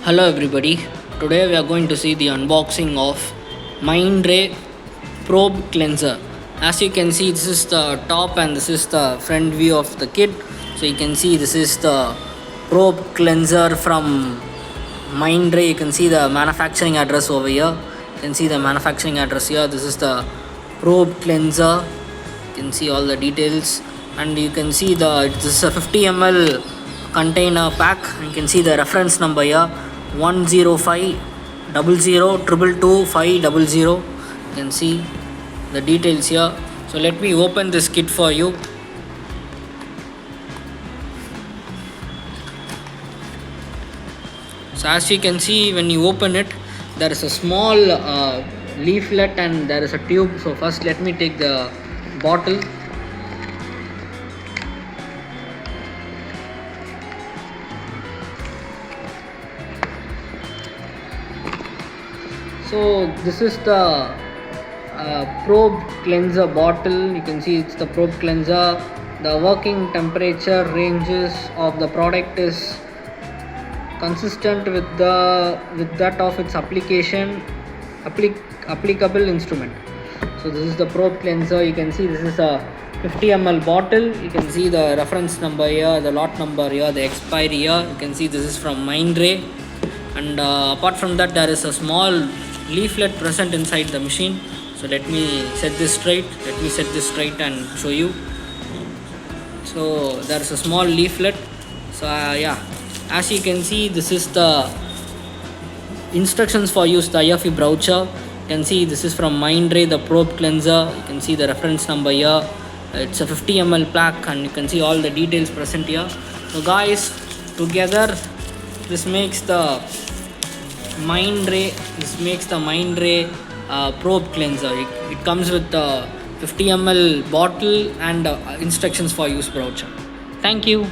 Hello everybody, today we are going to see the unboxing of Mindray probe cleanser. As you can see, this is the top and this is the front view of the kit. So you can see this is the probe cleanser from Mindray. You can see the manufacturing address over here. You can see the manufacturing address here. This is the probe cleanser. You can see all the details, and you can see this is a 50 ml container pack. You can see the reference number here, 10500222500. You can see the details here. So let me open this kit for you. So as you can see, when you open it, there is a small leaflet and there is a tube. So first let me take the bottle. So this is the probe cleanser bottle. You can see it's the probe cleanser. The working temperature ranges of the product is consistent with that of its applicable instrument. So this is the probe cleanser. You can see this is a 50 ml bottle. You can see the reference number here, the lot number here, the expiry here. You can see this is from Mindray, and apart from that there is a small leaflet present inside the machine. So let me set this straight and show you. So there is a small leaflet. So as you can see, this is the instructions for use, the IFE brochure. You can see this is from Mindray, the probe cleanser. You can see the reference number here. It's a 50 ml pack, and you can see all the details present here. So guys, together this makes the Mindray probe cleanser. It comes with the 50 ml bottle and instructions for use brochure. Thank you.